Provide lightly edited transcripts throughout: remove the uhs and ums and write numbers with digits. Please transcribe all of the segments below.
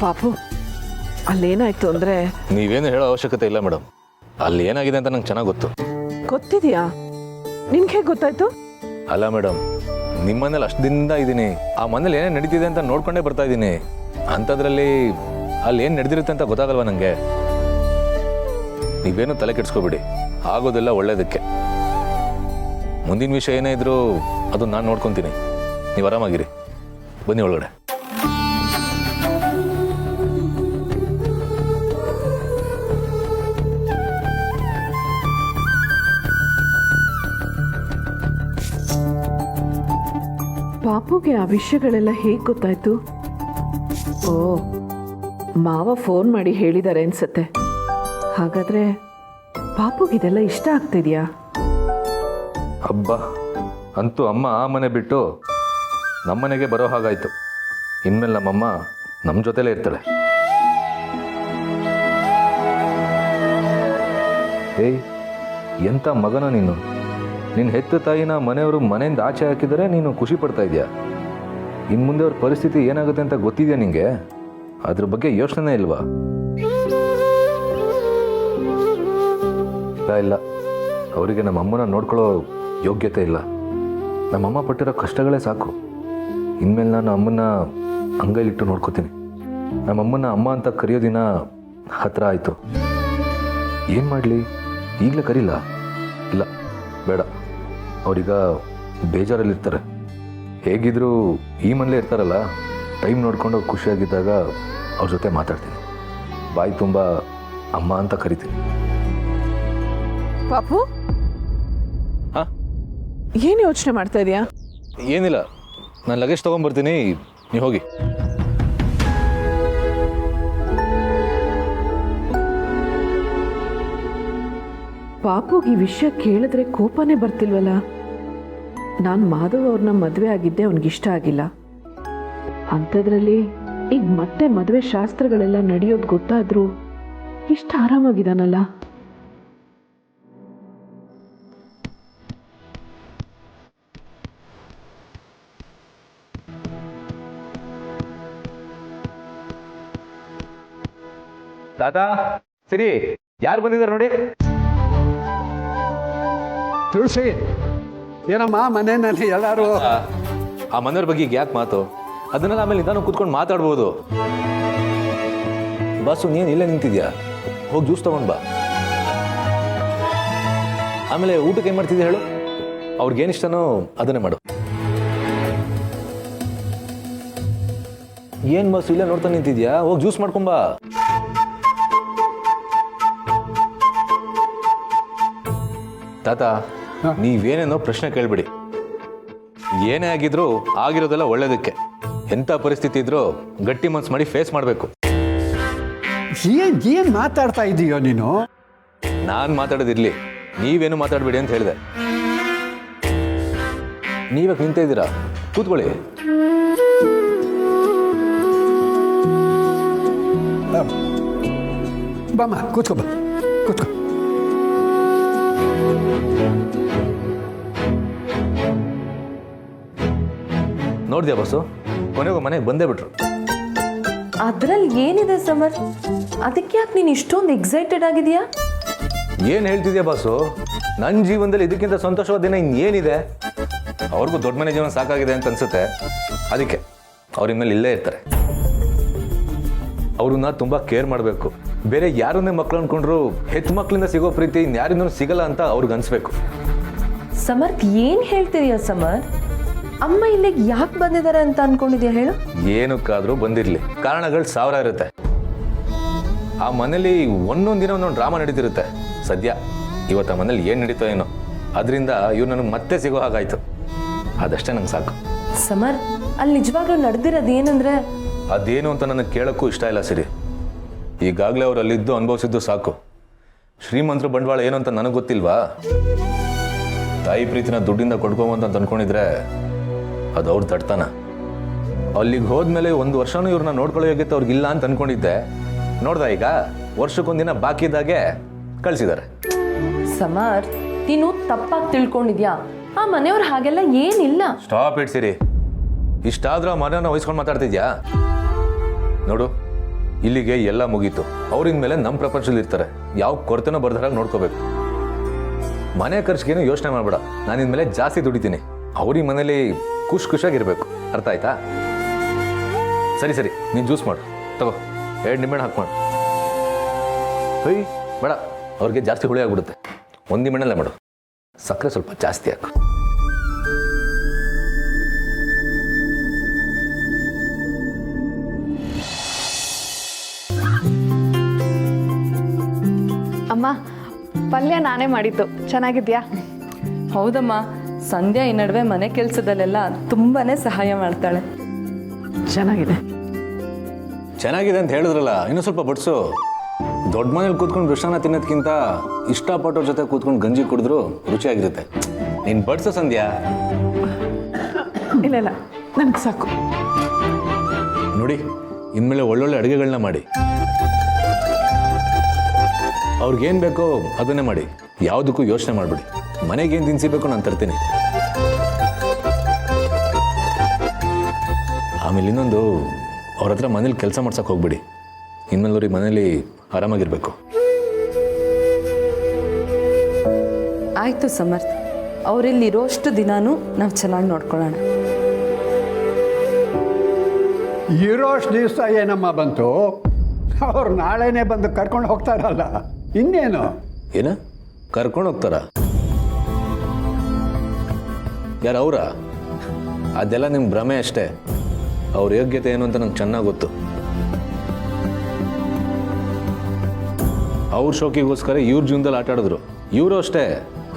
ಪಾಪು ಅಲ್ಲೇನಾಯ್ತು ಅಂದರೆ ನೀವೇನು ಹೇಳೋ ಅವಶ್ಯಕತೆ ಇಲ್ಲ ಮೇಡಮ್. ಅಲ್ಲಿ ಏನಾಗಿದೆ ಅಂತ ನಂಗೆ ಚೆನ್ನಾಗಿ ಗೊತ್ತು. ಗೊತ್ತಿದೆಯಾ? ನಿನ್ಗೆ ಹೇಗೆ ಗೊತ್ತಾಯ್ತು? ಅಲ್ಲ ಮೇಡಮ್, ನಿಮ್ಮ ಮನೇಲಿ ಅಷ್ಟು ದಿನದಿಂದ ಇದ್ದೀನಿ. ಆ ಮನೇಲಿ ಏನೇನು ನಡೀತಿದೆ ಅಂತ ನೋಡ್ಕೊಂಡೇ ಬರ್ತಾ ಇದ್ದೀನಿ. ಅಂಥದ್ರಲ್ಲಿ ಅಲ್ಲಿ ಏನು ನಡೆದಿರುತ್ತೆ ಅಂತ ಗೊತ್ತಾಗಲ್ವಾ ನನಗೆ? ನೀವೇನು ತಲೆ ಕೆಡಿಸ್ಕೋಬಿಡಿ, ಆಗೋದೆಲ್ಲ ಒಳ್ಳೇದಕ್ಕೆ. ಮುಂದಿನ ವಿಷಯ ಏನೇ ಇದ್ರೂ ಅದು ನಾನು ನೋಡ್ಕೊತೀನಿ. ನೀವು ಆರಾಮಾಗಿರಿ, ಬನ್ನಿ ಒಳಗಡೆ. ಪಾಪುಗೆ ಆ ವಿಷಯಗಳೆಲ್ಲ ಹೇಗೆ ಗೊತ್ತಾಯ್ತು? ಓ, ಮಾವ ಫೋನ್ ಮಾಡಿ ಹೇಳಿದ್ದಾರೆ ಅನ್ಸತ್ತೆ. ಹಾಗಾದ್ರೆ ಪಾಪುಗಿದೆಲ್ಲ ಇಷ್ಟ ಆಗ್ತಿದ್ಯಾ? ಹಬ್ಬ ಅಂತೂ ಅಮ್ಮ ಆ ಮನೆ ಬಿಟ್ಟು ನಮ್ಮನೆಗೆ ಬರೋ ಹಾಗಾಯ್ತು. ಇನ್ಮೇಲೆ ನಮ್ಮಮ್ಮ ನಮ್ಮ ಜೊತೆಲೇ ಇರ್ತಾಳೆ. ಏಯ್, ಎಂಥ ಮಗನ ನೀನು! ನಿನ್ನ ಹೆತ್ತ ತಾಯಿನ ಮನೆಯವರು ಮನೆಯಿಂದ ಆಚೆ ಹಾಕಿದರೆ ನೀನು ಖುಷಿ ಪಡ್ತಾ ಇದೆಯಾ? ಇನ್ನು ಮುಂದೆ ಅವ್ರ ಪರಿಸ್ಥಿತಿ ಏನಾಗುತ್ತೆ ಅಂತ ಗೊತ್ತಿದೆಯಾ ನಿನಗೆ? ಅದ್ರ ಬಗ್ಗೆ ಯೋಚನೆ ಇಲ್ವಾ? ಇಲ್ಲ, ಅವರಿಗೆ ನಮ್ಮಮ್ಮನ ನೋಡ್ಕೊಳ್ಳೋ ಯೋಗ್ಯತೆ ಇಲ್ಲ. ನಮ್ಮಮ್ಮ ಪಟ್ಟಿರೋ ಕಷ್ಟಗಳೇ ಸಾಕು. ಇನ್ಮೇಲೆ ನಾನು ಅಮ್ಮನ ಅಂಗೈಲಿಟ್ಟು ನೋಡ್ಕೋತೀನಿ. ನಮ್ಮಮ್ಮನ ಅಮ್ಮ ಅಂತ ಕರೆಯೋ ದಿನ ಹತ್ರ ಆಯಿತು. ಏನು ಮಾಡಲಿ, ಈಗಲೇ ಕರೀಲ್ಲ? ಇಲ್ಲ, ಬೇಡ. ಅವರೀಗ ಬೇಜಾರಲ್ಲಿರ್ತಾರೆ. ಹೇಗಿದ್ದರೂ ಈ ಮನೇಲೇ ಇರ್ತಾರಲ್ಲ, ಟೈಮ್ ನೋಡ್ಕೊಂಡು ಖುಷಿಯಾಗಿದ್ದಾಗ ಅವ್ರ ಜೊತೆ ಮಾತಾಡ್ತೀನಿ. ಬಾಯಿ ತುಂಬ ಅಮ್ಮ ಅಂತ ಕರಿತೀನಿ. ಪಾಪು, ಹಾಂ, ಏನು ಯೋಚನೆ ಮಾಡ್ತಾ ಇದೀಯಾ? ಏನಿಲ್ಲ, ನಾನು ಲಗೇಜ್ ತೊಗೊಂಬರ್ತೀನಿ, ನೀವು ಹೋಗಿ. ಪಾಪುಗೆ ಈ ವಿಷಯ ಕೇಳಿದ್ರೆ ಕೋಪನೇ ಬರ್ತಿಲ್ವಲ್ಲ? ನಾನು ಮಾಧವ್ ಅವ್ರನ್ನ ಮದುವೆ ಆಗಿದ್ದೆ ಅವನಿಗಿಷ್ಟ ಆಗಿಲ್ಲ. ಅಂಥದ್ರಲ್ಲಿ ಈಗ ಮತ್ತೆ ಮದುವೆ ಶಾಸ್ತ್ರಗಳೆಲ್ಲ ನಡೆಯೋದು ಗೊತ್ತಾದ್ರೂ ಇಷ್ಟ ಆರಾಮಾಗಿದ್ದಾನಲ್ಲ. ತಾತ, ಸರಿ, ಯಾರು ಬಂದಿದ್ದಾರೆ ನೋಡಿ. ತುಳಸಿ, ಏನಮ್ಮ ಮನೆಯಲ್ಲಿ ಎಲ್ಲರೂ? ಆ ಮನೆಯವ್ರ ಬಗ್ಗೆ ಯಾಕೆ ಮಾತು? ಅದನ್ನೆಲ್ಲ ಆಮೇಲೆ ನಿಧಾನ ಕೂತ್ಕೊಂಡು ಮಾತಾಡ್ಬೋದು. ಬಾಸು, ನೀನು ಇಲ್ಲೇ ನಿಂತಿದ್ಯಾ? ಹೋಗಿ ಜ್ಯೂಸ್ ತಗೊಂಡು ಬಾ. ಆಮೇಲೆ ಊಟಕ್ಕೆ ಏನು ಮಾಡ್ತಿದ್ಯಾ ಹೇಳು? ಅವ್ರಿಗೇನಿಷ್ಟನೋ ಅದನ್ನೇ ಮಾಡು. ಏನು ಬಾಸು ಇಲ್ಲೇ ನೋಡ್ತಾ ನಿಂತಿದ್ಯಾ? ಹೋಗಿ ಜ್ಯೂಸ್ ಮಾಡ್ಕೊಂಬಾ. ತಾತ, ನೀವೇನೇನೋ ಪ್ರಶ್ನೆ ಕೇಳ್ಬಿಡಿ. ಏನೇ ಆಗಿದ್ರು ಆಗಿರೋದೆಲ್ಲ ಒಳ್ಳೇದಕ್ಕೆ. ಎಂಥ ಪರಿಸ್ಥಿತಿ ಇದ್ರೂ ಗಟ್ಟಿ ಮನ್ಸು ಮಾಡಿ ಫೇಸ್ ಮಾಡಬೇಕು. ಏನ್ ಮಾತಾಡ್ತಾ ಇದೀಯೋ ನೀನು? ನಾನು ಮಾತಾಡೋದಿರ್ಲಿ, ನೀವೇನು ಮಾತಾಡಬೇಡಿ ಅಂತ ಹೇಳಿದೆ. ನೀವಾಗ ನಿಂತ ಇದ್ದೀರಾ? ಕೂತ್ಕೊಳ್ಳಿ. ಬಾಮ್ಮ, ಕೂತ್ಕೋ, ಬಾ, ಕೂತ್ಕೋ. ನೋಡಿದ್ಯಾ ಬಸ್ಸು, ಕೊನೆಗೂ ಮನೆಗೆ ಬಂದೇ ಬಿಟ್ರು. ಅದ್ರಲ್ಲಿ ಏನಿದೆ ಸಮರ್? ಅದಕ್ಕೆ ಯಾಕೆ ನೀನು ಇಷ್ಟೊಂದು ಎಕ್ಸೈಟೆಡ್ ಆಗಿದೆಯಾ? ಏನು ಹೇಳ್ತಿದ್ಯಾ ಬಾಸು? ನನ್ನ ಜೀವನದಲ್ಲಿ ಇದಕ್ಕಿಂತ ಸಂತೋಷವಾದ ದಿನ ಇನ್ನೇನಿದೆ? ಅವ್ರಿಗೂ ದೊಡ್ಡ ಮನೆ ಜೀವನ ಸಾಕಾಗಿದೆ ಅಂತ ಅನ್ಸುತ್ತೆ. ಅದಕ್ಕೆ ಅವ್ರ ಇನ್ಮೇಲೆ ಇಲ್ಲೇ ಇರ್ತಾರೆ. ಅವ್ರನ್ನ ತುಂಬ ಕೇರ್ ಮಾಡಬೇಕು. ಬೇರೆ ಯಾರನ್ನೇ ಮಕ್ಳು ಅಂದ್ಕೊಂಡ್ರು ಹೆತ್ತು ಮಕ್ಕಳಿಂದ ಸಿಗೋ ಪ್ರೀತಿ ಇನ್ಯಾರಿಂದನೂ ಸಿಗಲ್ಲ ಅಂತ ಅವ್ರಿಗೆ ಅನ್ಸ್ಬೇಕು. ಸಮರ್ಥ್, ಏನು ಹೇಳ್ತಿದೀಯಾ ಸಮರ್? ಅಮ್ಮ ಇಲ್ಲಿಗೆ ಯಾಕೆ ಬಂದಿದ್ದಾರೆ ಅಂತ ಅನ್ಕೊಂಡಿದ್ಯಾ ಹೇಳು? ಏನಕ್ಕಾದ್ರೂ ಬಂದಿರಲಿ, ಕಾರಣಗಳು ಸಾವಿರ ಇರುತ್ತೆ. ಆ ಮನೇಲಿ ಒಂದೊಂದು ದಿನ ಒಂದೊಂದು ಡ್ರಾಮಾ ನಡೀತಿರುತ್ತೆ. ಸದ್ಯ ಇವತ್ತು ಆ ಮನೇಲಿ ಏನು ನಡೀತೋ ಏನೋ, ಅದರಿಂದ ಇವ್ರು ನನಗೆ ಮತ್ತೆ ಸಿಗೋ ಹಾಗಾಯ್ತು. ಅದಷ್ಟೇ ನಂಗೆ ಸಾಕು. ಸಮರ್, ಅಲ್ಲಿ ನಿಜವಾಗ್ಲೂ ನಡೆದಿರೋದು ಏನಂದ್ರೆ? ಅದೇನು ಅಂತ ನನಗೆ ಕೇಳೋಕ್ಕೂ ಇಷ್ಟ ಇಲ್ಲ ಸಿರಿ. ಈಗಾಗಲೇ ಅವ್ರು ಅಲ್ಲಿದ್ದು ಅನುಭವಿಸಿದ್ದು ಸಾಕು. ಶ್ರೀಮಂತರು ಬಂಡವಾಳ ಏನು ಅಂತ ನನಗೆ ಗೊತ್ತಿಲ್ವಾ? ತಾಯಿ ಪ್ರೀತಿನ ದುಡ್ಡಿಂದ ಕೊಡ್ಕೊಂಬಂತ ಅಂದ್ಕೊಂಡಿದ್ರೆ ಅದು ಅವ್ರು ತಡ್ತಾನ. ಅಲ್ಲಿಗೆ ಹೋದ್ಮೇಲೆ 1 ವರ್ಷನೂ ಇವ್ರನ್ನ ನೋಡ್ಕೊಳ್ಳೋ ಯೋಗ್ಯತೆ ಅವ್ರಿಗಿಲ್ಲ ಅಂತ ಅನ್ಕೊಂಡಿದ್ದೆ. ನೋಡ್ದ, ಈಗ ವರ್ಷಕ್ಕೊಂದಿನ ಬಾಕಿ ಇದ್ದಾಗೆ ಕಳಿಸಿದ್ದಾರೆ. ಸಮರ್, ನೀನು ತಪ್ಪಾಗಿ ತಿಳ್ಕೊಂಡಿದ್ಯಾ. ಆ ಮನೆಯವ್ರು ಹಾಗೆಲ್ಲ ಏನಿಲ್ಲ. ಸ್ಟಾಪ್ ಇಟ್ ಸಿರಿ. ಇಷ್ಟಾದ್ರೂ ಆ ಮನೆಯನ್ನ ವಹಿಸ್ಕೊಂಡು ಮಾತಾಡ್ತಿದ್ಯಾ? ನೋಡು, ಇಲ್ಲಿಗೆ ಎಲ್ಲ ಮುಗೀತು. ಅವ್ರಿನ ಮೇಲೆ ನಮ್ಮ ಪ್ರಪಂಚದಲ್ಲಿ ಇರ್ತಾರೆ. ಯಾವ ಕೊರತೆನೋ ಬರ್ದಾರಾಗ ನೋಡ್ಕೋಬೇಕು. ಮನೆ ಖರ್ಚಿಗೇನು ಯೋಚನೆ ಮಾಡಬೇಡ. ನಾನು ಇನ್ಮೇಲೆ ಜಾಸ್ತಿ ದುಡಿತೀನಿ. ಅವ್ರಿಗೆ ಮನೇಲಿ ಖುಷಿಯಾಗಿರ್ಬೇಕು. ಅರ್ಥ ಆಯ್ತಾ? ಸರಿ ಸರಿ, ನೀನು ಜ್ಯೂಸ್ ಮಾಡು. ತಗೋ, 2 ನಿಂಬೆಹಣ್ಣು ಹಾಕಿ ಮಾಡು. ಹೊಯ್ ಬೇಡ, ಅವ್ರಿಗೆ ಜಾಸ್ತಿ ಹುಳಿ ಆಗ್ಬಿಡುತ್ತೆ. 1 ನಿಂಬೆಹಣ್ಣಲ್ಲೇ ಮಾಡು. ಸಕ್ಕರೆ ಸ್ವಲ್ಪ ಜಾಸ್ತಿ ಹಾಕು. ಅಮ್ಮ, ಪಲ್ಯ ನಾನೇ ಮಾಡಿದ್ದು. ಚೆನ್ನಾಗಿದ್ಯಾ? ಹೌದಮ್ಮ, ಸಂಧ್ಯಾ ಈ ನಡುವೆ ಮನೆ ಕೆಲಸದಲ್ಲೆಲ್ಲ ತುಂಬಾನೇ ಸಹಾಯ ಮಾಡ್ತಾಳೆ. ಚೆನ್ನಾಗಿದೆ. ಚೆನ್ನಾಗಿದೆ ಅಂತ ಹೇಳಿದ್ರಲ್ಲ, ಇನ್ನೂ ಸ್ವಲ್ಪ ಬಡ್ಸು. ದೊಡ್ಡ ಮನೇಲಿ ಕೂತ್ಕೊಂಡು ವೃಷಾನ ತಿನ್ನೋದಕ್ಕಿಂತ ಇಷ್ಟಪಟ್ಟವ್ರ ಜೊತೆ ಕೂತ್ಕೊಂಡು ಗಂಜಿ ಕುಡಿದ್ರು ರುಚಿಯಾಗಿರುತ್ತೆ. ನೀನು ಬಡ್ಸು ಸಂಧ್ಯಾ. ಇಲ್ಲ ಇಲ್ಲ, ನನಗೆ ಸಾಕು. ನೋಡಿ, ಇನ್ಮೇಲೆ ಒಳ್ಳೊಳ್ಳೆ ಅಡುಗೆಗಳನ್ನ ಮಾಡಿ. ಅವ್ರಿಗೇನು ಬೇಕೋ ಅದನ್ನೇ ಮಾಡಿ. ಯಾವುದಕ್ಕೂ ಯೋಚನೆ ಮಾಡಬೇಡಿ. ಮನೆಗೇನು ತಿನ್ಸಿಬೇಕು ನಾನು ತರ್ತೀನಿ. ಆಮೇಲೆ ಇನ್ನೊಂದು, ಅವ್ರ ಹತ್ರ ಮನೇಲಿ ಕೆಲಸ ಮಾಡ್ಸಕ್ಕೆ ಹೋಗ್ಬೇಡಿ. ಇನ್ಮೇಲೆ ಅವ್ರಿಗೆ ಮನೇಲಿ ಆರಾಮಾಗಿರ್ಬೇಕು. ಆಯ್ತು ಸಮರ್ಥ್, ಅವರಿಲ್ಲಿರೋಷ್ಟು ದಿನಾನೂ ನಾವು ಚೆನ್ನಾಗಿ ನೋಡ್ಕೊಳ್ಳೋಣ. ಇರೋಷ್ಟು ದಿವಸ ಏನಮ್ಮ ಬಂತು, ಅವ್ರು ನಾಳೆನೇ ಬಂದು ಕರ್ಕೊಂಡು ಹೋಗ್ತಾರಲ್ಲ, ಇನ್ನೇನು? ಏನ ಕರ್ಕೊಂಡು ಹೋಗ್ತಾರ? ಯಾರು ಅವರ? ಅದೆಲ್ಲ ನಿಮ್ಮ ಭ್ರಮೆ ಅಷ್ಟೇ. ಅವ್ರ ಯೋಗ್ಯತೆ ಏನು ಅಂತ ನಂಗೆ ಚೆನ್ನಾಗಿ ಗೊತ್ತು. ಅವ್ರ ಶೋಕಿಗೋಸ್ಕರ ಇವ್ರ ಜೀವನದಲ್ಲಿ ಆಟ ಆಡಿದ್ರು. ಇವರು ಅಷ್ಟೇ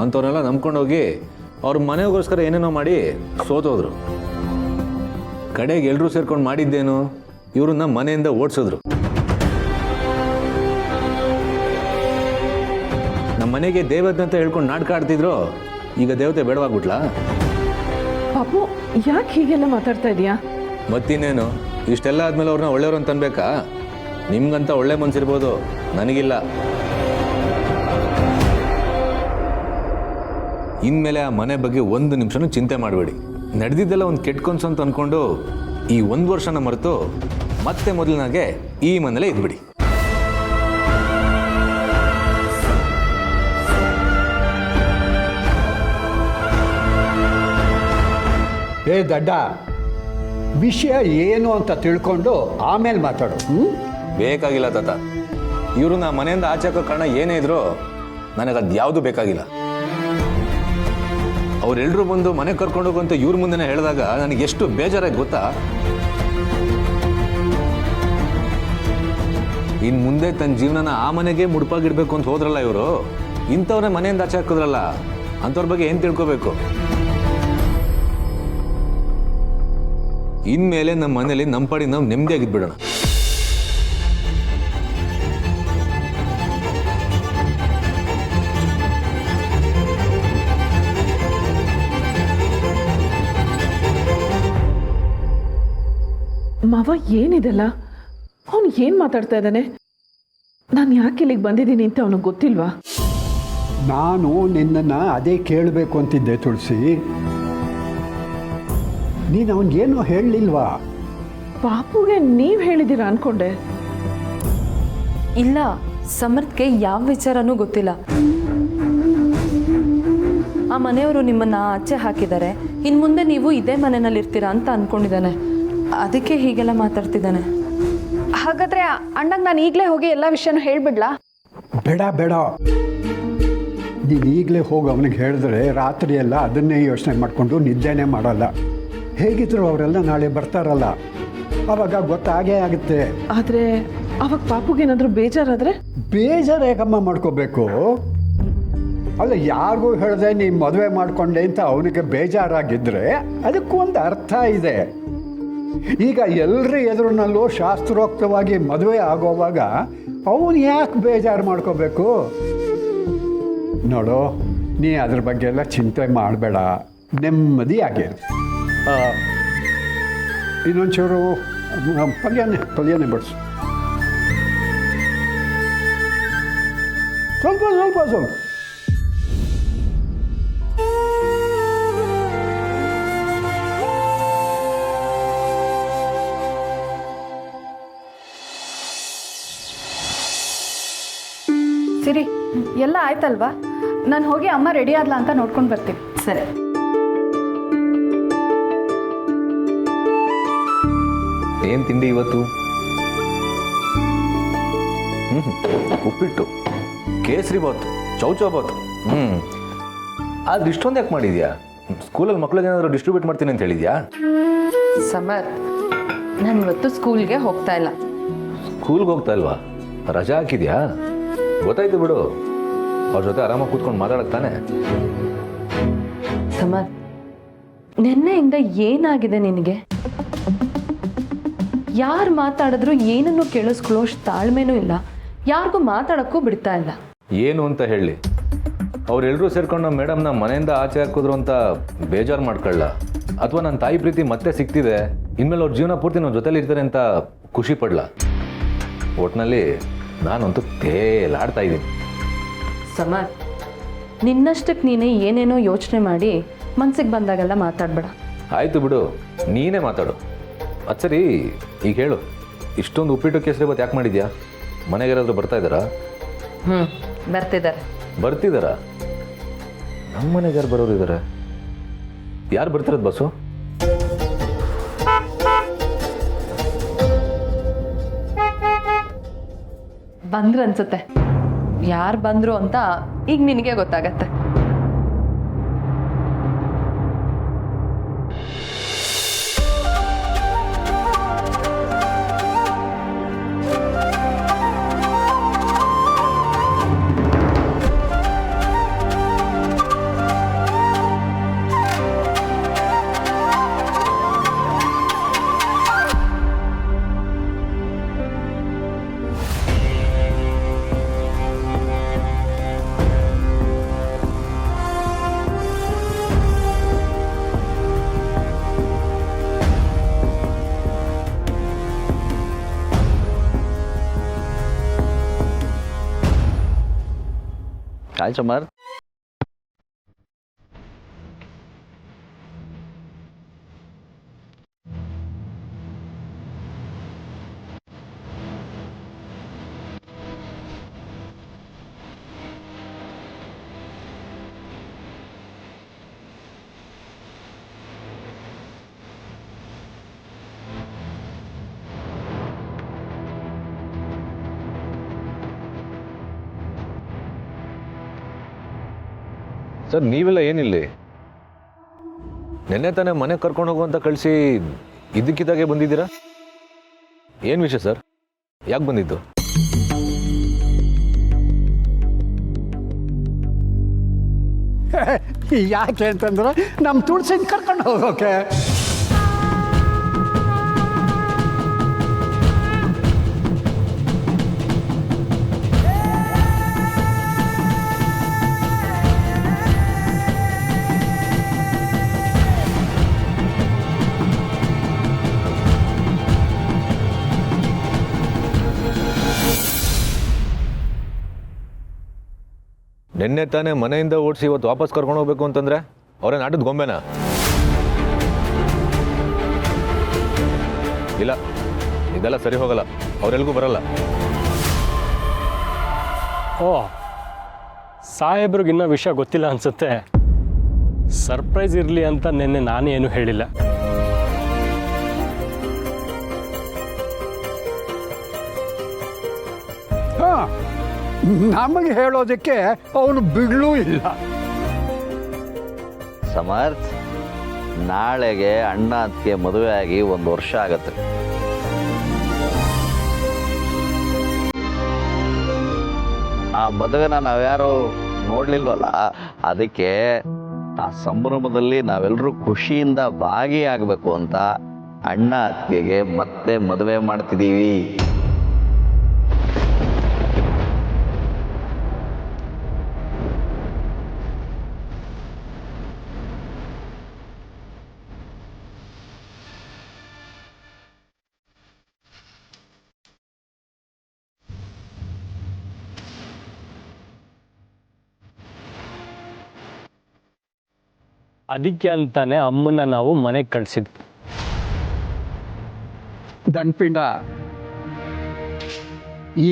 ಅಂಥವ್ರನ್ನೆಲ್ಲ ನಂಬ್ಕೊಂಡೋಗಿ ಅವ್ರ ಮನೆಗೋಸ್ಕರ ಏನೇನೋ ಮಾಡಿ ಸೋತೋದ್ರು. ಕಡೆಗೆ ಎಲ್ಲರೂ ಸೇರ್ಕೊಂಡು ಮಾಡಿದ್ದೇನು, ಇವ್ರನ್ನ ಮನೆಯಿಂದ ಓಡಿಸಿದ್ರು. ನಮ್ಮ ಮನೆಗೆ ದೇವತೆ ಅಂತ ಹೇಳ್ಕೊಂಡು ನಾಟಕ ಆಡ್ತಿದ್ರು. ಈಗ ದೇವತೆ ಬೇಡವಾಗ್ಬಿಟ್ಲಾ? ಪಾಪು, ಯಾಕೆ ಹೀಗೆಲ್ಲ ಮಾತಾಡ್ತಾ ಇದೀಯಾ? ಮತ್ತಿನ್ನೇನು, ಇಷ್ಟೆಲ್ಲ ಆದ್ಮೇಲೆ ಅವ್ರನ್ನ ಒಳ್ಳೆಯವ್ರು ಅಂತ ಅನ್ಬೇಕಾ? ನಿಮ್ಗಂತ ಒಳ್ಳೆ ಮನ್ಸಿರ್ಬೋದು, ನನಗಿಲ್ಲ. ಇನ್ಮೇಲೆ ಆ ಮನೆ ಬಗ್ಗೆ 1 ನಿಮಿಷನೂ ಚಿಂತೆ ಮಾಡಬೇಡಿ. ನಡೆದಿದ್ದೆಲ್ಲ ಒಂದು ಕೆಟ್ಟ ಕನ್ಸು ಅಂತ ಅಂದ್ಕೊಂಡು ಈ 1 ವರ್ಷನ ಮರೆತು ಮತ್ತೆ ಮೊದಲಿನಾಗೆ ಈ ಮನೇಲೇ ಇದ್ಬಿಡಿ. ಏ ದಡ್ಡ, ವಿಷಯ ಏನು ಅಂತ ತಿಳ್ಕೊಂಡು ಆಮೇಲೆ ಮಾತಾಡು. ಬೇಕಾಗಿಲ್ಲ ತಾತ. ಇವರು ನಾ ಮನೆಯಿಂದ ಆಚೆ ಹಾಕೋ ಕಾರಣ ಏನೇ ಇದ್ರು ನನಗದು ಯಾವುದು ಬೇಕಾಗಿಲ್ಲ. ಅವರೆಲ್ಲರೂ ಬಂದು ಮನೆ ಕರ್ಕೊಂಡೋಗಂತ ಇವ್ರ ಮುಂದೆನೇ ಹೇಳಿದಾಗ ನನಗೆ ಎಷ್ಟು ಬೇಜಾರಾಗಿ ಗೊತ್ತಾ? ಇನ್ನು ಮುಂದೆ ತನ್ನ ಜೀವನನ ಆ ಮನೆಗೆ ಮುಡುಪಾಗಿಡ್ಬೇಕು ಅಂತ ಹೋದ್ರಲ್ಲ ಇವರು, ಇಂಥವ್ರನ್ನೇ ಮನೆಯಿಂದ ಆಚೆ ಹಾಕಿದ್ರಲ್ಲ, ಅಂಥವ್ರ ಬಗ್ಗೆ ಏನು ತಿಳ್ಕೋಬೇಕು? ಇನ್ಮೇಲೆ ನಮ್ಮ ಮನೇಲಿ ನಮ್ಮ ಪಾಡಿ ನಾವು ನೆಮ್ಮದಿಯಾಗಿದ್ಬಿಡೋಣ. ಮಾವ, ಏನಿದೆಲ್ಲ? ಅವನು ಏನು ಮಾತಾಡ್ತಾ ಇದ್ದಾನೆ? ನಾನು ಯಾಕೆ ಇಲ್ಲಿಗೆ ಬಂದಿದ್ದೀನಿ ಅಂತ ಅವನಿಗೆ ಗೊತ್ತಿಲ್ವಾ? ನಾನು ನಿನ್ನನ್ನು ಅದೇ ಕೇಳಬೇಕು ಅಂತಿದ್ದೆ ತುಳಸಿ. ನೀನು ಅವನಿಗೇನು ಹೇಳಲಿಲ್ವಾ? ಪಾಪುಗೆ ನೀವು ಹೇಳಿದ್ದೀರಾ ಅನ್ಕೊಂಡೆ. ಇಲ್ಲ, ಸಮರ್ಥ್ಗೆ ಯಾವ ವಿಚಾರನೂ ಗೊತ್ತಿಲ್ಲ. ಆ ಮನೆಯವರು ನಿಮ್ಮನ್ನ ಆಚೆ ಹಾಕಿದ್ದಾರೆ, ಇನ್ನು ಮುಂದೆ ನೀವು ಇದೇ ಮನೆಯಲ್ಲಿ ಇರ್ತೀರಾ ಅಂತ ಅಂದ್ಕೊಂಡಿದ್ದಾನೆ. ಅದಕ್ಕೆ ಹೀಗೆಲ್ಲ ಮಾತಾಡ್ತಿದ್ದಾನೆ. ಹಾಗಾದ್ರೆ ಅಣ್ಣಂಗೆ ನಾನು ಈಗಲೇ ಹೋಗಿ ಎಲ್ಲ ವಿಷಯನೂ ಹೇಳ್ಬಿಡ್ಲಾ? ಬೇಡ ಬೇಡ, ನೀನು ಈಗಲೇ ಹೋಗಿ ಅವನಿಗೆ ಹೇಳಿದ್ರೆ ರಾತ್ರಿ ಎಲ್ಲ ಅದನ್ನೇ ಯೋಚನೆ ಮಾಡಿಕೊಂಡು ನಿದ್ದೆನೇ ಮಾಡಲ್ಲ. ಹೇಗಿದ್ರು ಅವರೆಲ್ಲ ನಾಳೆ ಬರ್ತಾರಲ್ಲ, ಆವಾಗ ಗೊತ್ತಾಗೇ ಆಗುತ್ತೆ. ಆದರೆ ಅವಾಗ ಪಾಪುಗೇನಾದರೂ ಬೇಜಾರಾದರೆ? ಬೇಜಾರು ಹೇಗಮ್ಮ ಮಾಡ್ಕೋಬೇಕು? ಅಲ್ಲ, ಯಾರಿಗೂ ಹೇಳಿದೆ ನೀ ಮದುವೆ ಮಾಡಿಕೊಂಡೆ ಅಂತ ಅವನಿಗೆ ಬೇಜಾರಾಗಿದ್ದರೆ ಅದಕ್ಕೂ ಒಂದು ಅರ್ಥ ಇದೆ. ಈಗ ಎಲ್ಲರ ಎದುರಿನಲ್ಲೂ ಶಾಸ್ತ್ರೋಕ್ತವಾಗಿ ಮದುವೆ ಆಗೋವಾಗ ಅವನು ಯಾಕೆ ಬೇಜಾರು ಮಾಡ್ಕೋಬೇಕು? ನೋಡು, ನೀ ಅದ್ರ ಬಗ್ಗೆ ಎಲ್ಲ ಚಿಂತೆ ಮಾಡಬೇಡ, ನೆಮ್ಮದಿಯಾಗಿರು. ಇನ್ನೊಂಚೂರು ಪಲ್ಯನೇ ಬಡಿಸು. ಸ್ವಲ್ಪ ಸ್ವಲ್ಪ ಸ್ವಲ್ಪ. ಸಿರಿ ಎಲ್ಲ ಆಯ್ತಲ್ವಾ? ನಾನು ಹೋಗಿ ಅಮ್ಮ ರೆಡಿ ಆದ್ಲಾ ಅಂತ ನೋಡ್ಕೊಂಡು ಬರ್ತೀನಿ. ಸರಿ. ಏನು ತಿಂಡಿ ಇವತ್ತು? ಉಪ್ಪಿಟ್ಟು, ಕೇಸರಿ ಬಾತ್, ಚೌಚೌ ಬಾತ್. ಆದ್ರೆ ಇಷ್ಟೊಂದು ಯಾಕೆ ಮಾಡಿದ್ಯಾ? ಸ್ಕೂಲಲ್ಲಿ ಮಕ್ಳಿಗೆ ಏನಾದರೂ ಡಿಸ್ಟ್ರಿಬ್ಯೂಟ್ ಮಾಡ್ತೀನಿ ಅಂತ ಹೇಳಿದ್ಯಾ? ಸಮರ್, ನಾನು ಇವತ್ತು ಸ್ಕೂಲ್ಗೆ ಹೋಗ್ತಾ ಇಲ್ಲ. ಸ್ಕೂಲ್ಗೆ ಹೋಗ್ತಾ ಇಲ್ವಾ? ರಜಾ ಹಾಕಿದ್ಯಾ? ಗೊತ್ತಾಯ್ತು ಬಿಡು, ಅವ್ರ ಜೊತೆ ಆರಾಮಾಗಿ ಕೂತ್ಕೊಂಡು ಮಾತಾಡಕ್ತಾನೆ. ಸಮರ್, ನಿನ್ನೆಯಿಂದ ಏನಾಗಿದೆ ನಿನಗೆ? ಯಾರು ಮಾತಾಡಿದ್ರು ಏನನ್ನು ಕೇಳಿಸ್ಕೊಳ್ಳೋಷ್ಟು ತಾಳ್ಮೆನೂ ಇಲ್ಲ, ಯಾರಿಗೂ ಮಾತಾಡೋಕ್ಕೂ ಬಿಡ್ತಾ ಇಲ್ಲ. ಏನು ಅಂತ ಹೇಳಿ? ಅವರೆಲ್ಲರೂ ಸೇರ್ಕೊಂಡು ನಮ್ಮ ಮೇಡಮ್ನ ಮನೆಯಿಂದ ಆಚೆ ಹಾಕಿದ್ರು ಅಂತ ಬೇಜಾರು ಮಾಡ್ಕೊಳ್ಳ, ಅಥವಾ ನನ್ನ ತಾಯಿ ಪ್ರೀತಿ ಮತ್ತೆ ಸಿಗ್ತಿದೆ, ಇನ್ಮೇಲೆ ಅವ್ರ ಜೀವನ ಪೂರ್ತಿ ನನ್ನ ಜೊತೆಲಿ ಇರ್ತಾರೆ ಅಂತ ಖುಷಿ ಪಡ್ಲ? ಒಟ್ಟಿನಲ್ಲಿ ನಾನಂತೂ ತೇಲಾಡ್ತಾ ಇದ್ದೀನಿ. ಸಮರ್, ನಿನ್ನಷ್ಟಕ್ಕೆ ನೀನೇ ಏನೇನೋ ಯೋಚನೆ ಮಾಡಿ ಮನ್ಸಿಗೆ ಬಂದಾಗೆಲ್ಲ ಮಾತಾಡಬೇಡ. ಆಯಿತು ಬಿಡು, ನೀನೇ ಮಾತಾಡು. ಅದು ಸರಿ, ಈಗ ಹೇಳು, ಇಷ್ಟೊಂದು ಉಪ್ಪಿಟ್ಟು ಕೇಸರಿ ಬಾತ್ ಯಾಕೆ ಮಾಡಿದ್ಯಾ? ಮನೆಗೆ ಯಾರಾದರೂ ಬರ್ತಾ ಇದ್ದಾರಾ? ಬರ್ತಿದ್ದಾರಾ? ನಮ್ಮ ಮನೆಗೆ ಯಾರು ಬರೋರು ಇದ್ದಾರೆ? ಯಾರು ಬರ್ತಿರೋದು ಬಸ್ಸು? ಬಂದ್ರು ಅನ್ಸುತ್ತೆ. ಯಾರು ಬಂದ್ರು ಅಂತ ಈಗ ನಿನಗೆ ಗೊತ್ತಾಗತ್ತೆ. Hi summer. ಸರ್, ನೀವೆಲ್ಲ ಏನಿಲ್ಲಿ? ನೆನ್ನೆ ತಾನೇ ಮನೆಗೆ ಕರ್ಕೊಂಡು ಹೋಗುವಂತ ಕಳಿಸಿ ಇದ್ದಕ್ಕಿದ್ದಾಗೆ ಬಂದಿದ್ದೀರಾ? ಏನು ವಿಷಯ ಸರ್? ಯಾಕೆ ಬಂದಿದ್ದು? ಯಾಕೆ ಅಂತಂದ್ರೆ ನಮ್ಮ ತುಳಸಿನ ಕರ್ಕೊಂಡು ಹೋಗೋಕೆ. ನಿನ್ನೆ ತಾನೇ ಮನೆಯಿಂದ ಓಡಿಸಿ ಇವತ್ತು ವಾಪಸ್ ಕರ್ಕೊಂಡು ಹೋಗ್ಬೇಕು ಅಂತಂದ್ರೆ ಅವ್ರೇನು ಆಟದ ಗೊಂಬೆನಾ? ಇಲ್ಲ, ಇದೆಲ್ಲ ಸರಿ ಹೋಗಲ್ಲ. ಅವರೆಲ್ಗೂ ಬರಲ್ಲ. ಓ, ಸಾಹೇಬ್ರಿಗೆ ಇನ್ನೂ ವಿಷಯ ಗೊತ್ತಿಲ್ಲ ಅನ್ಸುತ್ತೆ. ಸರ್ಪ್ರೈಸ್ ಇರಲಿ ಅಂತ ನಿನ್ನೆ ನಾನೇನು ಹೇಳಿಲ್ಲ. ನಮಗೆ ಹೇಳೋದಕ್ಕೆ ಅವನು ಬಿಡ್ಲೂ ಇಲ್ಲ. ಸಮರ್ಥ್, ನಾಳೆಗೆ ಅಣ್ಣ ಅದಕ್ಕೆ ಮದುವೆ ಆಗಿ 1 ವರ್ಷ ಆಗತ್ತೆ. ಆ ಮದುವೆನ ನಾವ್ಯಾರು ನೋಡ್ಲಿಲ್ವಲ್ಲ, ಅದಕ್ಕೆ ಆ ಸಂಭ್ರಮದಲ್ಲಿ ನಾವೆಲ್ಲರೂ ಖುಷಿಯಿಂದ ಭಾಗಿಯಾಗಬೇಕು ಅಂತ ಅಣ್ಣ ಅತ್ತಿಗೆಗೆ ಮತ್ತೆ ಮದುವೆ ಮಾಡ್ತಿದ್ದೀವಿ. ಅದಕ್ಕೆ ಅಂತಾನೆ ಅಮ್ಮನ ನಾವು ಮನೆಗೆ ಕಳಿಸಿದ್ವಿ. ದಂಡ್ಪಿಂಡ,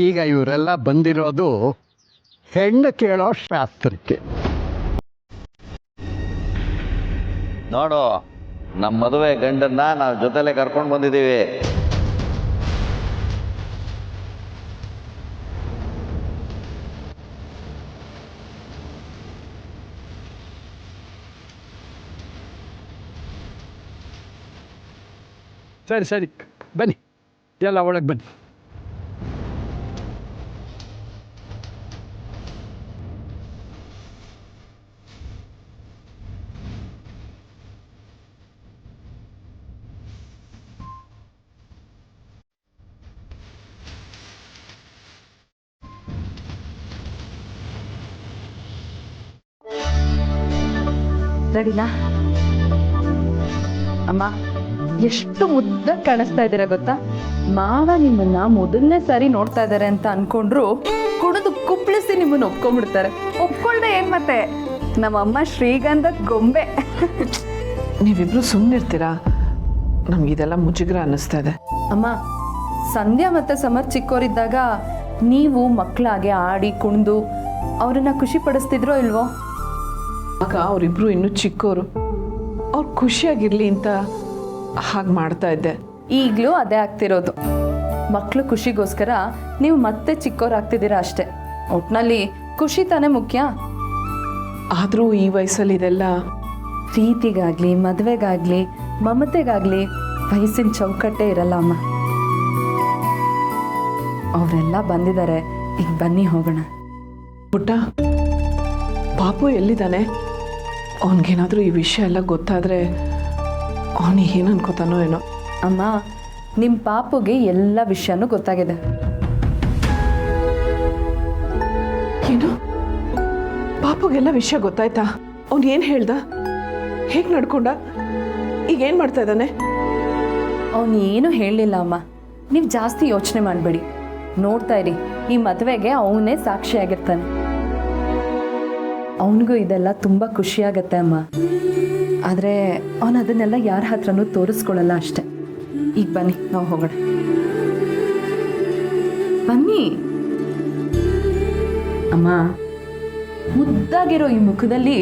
ಈಗ ಇವರೆಲ್ಲ ಬಂದಿರೋದು ಹೆಣ್ಣು ಕೇಳೋ ಶಾಸ್ತ್ರಕ್ಕೆ. ನೋಡು, ನಮ್ಮ ಮದುವೆ ಗಂಡನ್ನ ನಾವು ಜೊತೆಲೆ ಕರ್ಕೊಂಡು ಬಂದಿದ್ದೀವಿ. ಸರಿ ಸರಿ, ಬನ್ನಿ ಎಲ್ಲ ಒಳಗೆ ಬನ್ನಿ. ರೆಡಿನಾ? ಅಮ್ಮ, ಎಷ್ಟು ಮುದ್ದಾಗಿ ಕಾಣಿಸ್ತಾ ಇದ್ದೀರಾ ಗೊತ್ತಾ? ಮಾವ ನಿಮ್ಮನ್ನ ಮೊದಲನೇ ಸಾರಿ ನೋಡ್ತಾ ಇದ್ದಾರೆ ಅಂತ ಅನ್ಕೊಂಡ್ರು ಕುಡಿದು ಕುಪ್ಪಳಿಸಿ ನಿಮ್ಮನ್ನ ಒಪ್ಕೊಂಡ್ಬಿಡ್ತಾರೆ. ಒಪ್ಕೊಳ್ದೆ ಏನು ಮತ್ತೆ, ನಮ್ಮಮ್ಮ ಶ್ರೀಗಂಧದ ಗೊಂಬೆ. ನೀವಿಬ್ರು ಸುಮ್ಮನಿರ್ತೀರಾ? ನಮಗಿದೆಲ್ಲ ಮುಜುಗರ ಅನ್ನಿಸ್ತಾ ಇದೆ. ಅಮ್ಮ, ಸಂಧ್ಯಾ ಮತ್ತೆ ಸಮರ್ ಚಿಕ್ಕವರಿದ್ದಾಗ ನೀವು ಮಕ್ಕಳಾಗೆ ಆಡಿ ಕುಣಿದು ಅವ್ರನ್ನ ಖುಷಿ ಪಡಿಸ್ತಿದ್ರೋ ಇಲ್ವೋ? ಆಗ ಅವರಿಬ್ರು ಇನ್ನೂ ಚಿಕ್ಕವರು, ಅವ್ರು ಖುಷಿಯಾಗಿರ್ಲಿ ಅಂತ ಹಾಗೆ ಮಾಡ್ತಾ ಇದ್ದೆ. ಈಗಲೂ ಅದೇ ಆಗ್ತಿರೋದು. ಮಕ್ಕಳು ಖುಷಿಗೋಸ್ಕರ ನೀವು ಮತ್ತೆ ಚಿಕ್ಕವರಾಗ್ತಿದ್ದೀರಾ ಅಷ್ಟೆ. ಒಟ್ನಲ್ಲಿ ಖುಷಿ ತಾನೇ ಮುಖ್ಯ. ಆದರೂ ಈ ವಯಸ್ಸಲ್ಲಿ ಇದೆಲ್ಲ ಪ್ರೀತಿಗಾಗ್ಲಿ, ಮದುವೆಗಾಗ್ಲಿ, ಮಮತೆಗಾಗ್ಲಿ ವಯಸ್ಸಿನ ಚೌಕಟ್ಟೆ ಇರಲ್ಲ ಅಮ್ಮ. ಅವರೆಲ್ಲ ಬಂದಿದ್ದಾರೆ, ಈಗ ಬನ್ನಿ ಹೋಗೋಣ. ಪುಟ್ಟ, ಪಾಪು ಎಲ್ಲಿದ್ದಾನೆ? ಅವನಿಗೇನಾದರೂ ಈ ವಿಷಯ ಎಲ್ಲ ಗೊತ್ತಾದರೆ ಅವನಿಗೆ ಏನು ಅನ್ಕೋತಾನೋ ಏನೋ. ಅಮ್ಮ, ನಿಮ್ಮ ಪಾಪುಗೆ ಎಲ್ಲ ವಿಷಯನೂ ಗೊತ್ತಾಗಿದೆ. ಏನು? ಪಾಪುಗೆಲ್ಲ ವಿಷಯ ಗೊತ್ತಾಯ್ತಾ? ಅವನು ಏನು ಹೇಳ್ದ? ಹೇಗೆ ನಡ್ಕೊಂಡ? ಈಗ ಏನು ಮಾಡ್ತಾ ಇದ್ದಾನೆ? ಅವನು ಏನು ಹೇಳಲಿಲ್ಲ ಅಮ್ಮ. ನೀವು ಜಾಸ್ತಿ ಯೋಚನೆ ಮಾಡಬೇಡಿ. ನೋಡ್ತಾ ಇರಿ, ಈ ಮದುವೆಗೆ ಅವನೇ ಸಾಕ್ಷಿಯಾಗಿರ್ತಾನೆ. ಅವನಿಗೂ ಇದೆಲ್ಲ ತುಂಬ ಖುಷಿಯಾಗತ್ತೆ ಅಮ್ಮ. ಆದರೆ ಅವನು ಅದನ್ನೆಲ್ಲ ಯಾರ ಹತ್ರನೂ ತೋರಿಸ್ಕೊಳ್ಳಲ್ಲ ಅಷ್ಟೆ. ಈಗ ಬನ್ನಿ, ನಾವು ಹೋಗೋಣ. ಬನ್ನಿ ಅಮ್ಮ. ಮುದ್ದಾಗಿರೋ ಈ ಮುಖದಲ್ಲಿ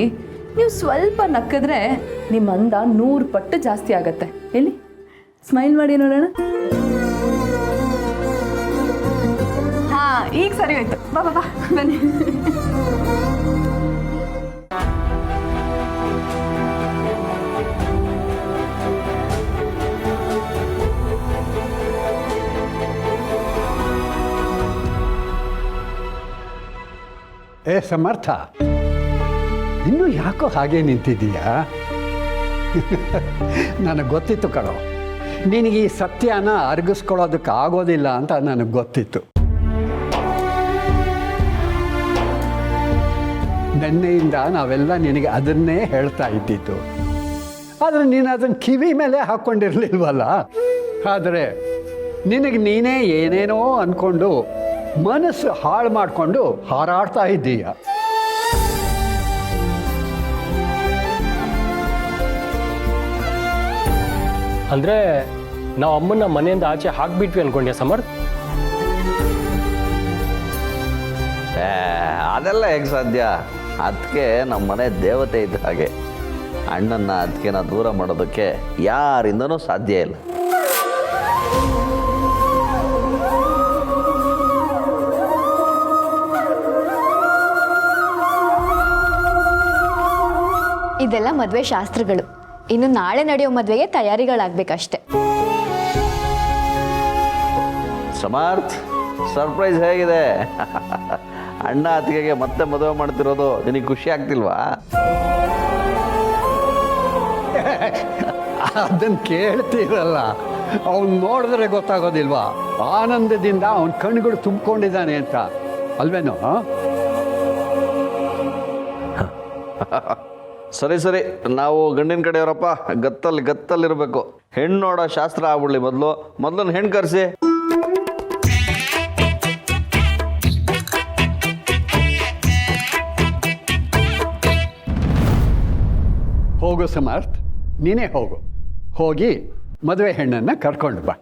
ನೀವು ಸ್ವಲ್ಪ ನಕ್ಕಿದ್ರೆ ನಿಮ್ಮ ಅಂದ 100 ಪಟ್ಟು ಜಾಸ್ತಿ ಆಗತ್ತೆ. ಎಲ್ಲಿ ಸ್ಮೈಲ್ ಮಾಡಿ ನೋಡೋಣ. ಹಾ, ಈಗ ಸರಿ ಹೋಯ್ತು. ಬಾ ಬಾ ಬಾ, ಬನ್ನಿ. ಏ ಸಮರ್ಥ, ಇನ್ನೂ ಯಾಕೋ ಹಾಗೆ ನಿಂತಿದ್ದೀಯಾ? ನನಗೆ ಗೊತ್ತಿತ್ತು ಕಣೋ, ನಿನಗೆ ಈ ಸತ್ಯನ ಅರಗಿಸ್ಕೊಳ್ಳೋದಕ್ಕೆ ಆಗೋದಿಲ್ಲ ಅಂತ ನನಗೆ ಗೊತ್ತಿತ್ತು. ನಿನ್ನೆಯಿಂದ ನಾವೆಲ್ಲ ನಿನಗೆ ಅದನ್ನೇ ಹೇಳ್ತಾ ಇದ್ದಿದ್ದು. ಆದರೆ ನೀನು ಅದನ್ನು ಕಿವಿ ಮೇಲೆ ಹಾಕ್ಕೊಂಡಿರಲಿಲ್ವಲ್ಲ. ಆದರೆ ನಿನಗೆ ನೀನೇ ಏನೇನೋ ಅಂದ್ಕೊಂಡು ಮನಸ್ಸು ಹಾಳು ಮಾಡಿಕೊಂಡು ಹಾರಾಡ್ತಾ ಇದ್ದೀಯ. ಅಂದರೆ ನಾವು ಅಮ್ಮನ್ನ ಮನೆಯಿಂದ ಆಚೆ ಹಾಕ್ಬಿಟ್ವಿ ಅನ್ಕೊಂಡ್ಯಾ ಸಮರ್ಥ್? ಅದೆಲ್ಲ ಹೇಗೆ ಸಾಧ್ಯ? ಅದಕ್ಕೆ ನಮ್ಮ ಮನೆ ದೇವತೆ ಇದ್ದ ಹಾಗೆ. ಅಣ್ಣನ್ನ ಅದಕ್ಕೆನ ದೂರ ಮಾಡೋದಕ್ಕೆ ಯಾರಿಂದನೂ ಸಾಧ್ಯ ಇಲ್ಲ. ಇದೆಲ್ಲ ಮದುವೆ ಶಾಸ್ತ್ರಗಳು. ಇನ್ನು ನಾಳೆ ನಡೆಯೋ ಮದುವೆಗೆ ತಯಾರಿಗಳಾಗಬೇಕಷ್ಟೆ. ಸಮರ್ಥ್, ಸರ್ಪ್ರೈಸ್ ಹೇಗಿದೆ? ಅಣ್ಣ ಅತ್ತಿಗೆಗೆ ಮತ್ತೆ ಮದುವೆ ಮಾಡ್ತಿರೋದು ನಿನಗೆ ಖುಷಿ ಆಗ್ತಿಲ್ವಾ? ಅದನ್ನು ಕೇಳ್ತೀರಲ್ಲ, ಅವ್ನು ನೋಡಿದ್ರೆ ಗೊತ್ತಾಗೋದಿಲ್ವಾ ಆನಂದದಿಂದ ಅವನ ಕಣ್ಣುಗಳು ತುಂಬಿಕೊಂಡಿದ್ದಾನೆ ಅಂತ, ಅಲ್ವೇನೋ? ಸರಿ ಸರಿ, ನಾವು ಗಂಡಿನ ಕಡೆಯವರಪ್ಪ ಗತ್ತಲ್ಲಿರಬೇಕು. ಹೆಣ್ಣು ನೋಡೋ ಶಾಸ್ತ್ರ ಆಗ್ಬಿಡ್ಲಿ. ಮೊದಲು ಹೆಣ್ಣು ಕರೆಸಿ. ಹೋಗು ಸಮರ್ಥ್, ನೀನೇ ಹೋಗು. ಹೋಗಿ ಮದುವೆ ಹೆಣ್ಣನ್ನು ಕರ್ಕೊಂಡು ಬಾ.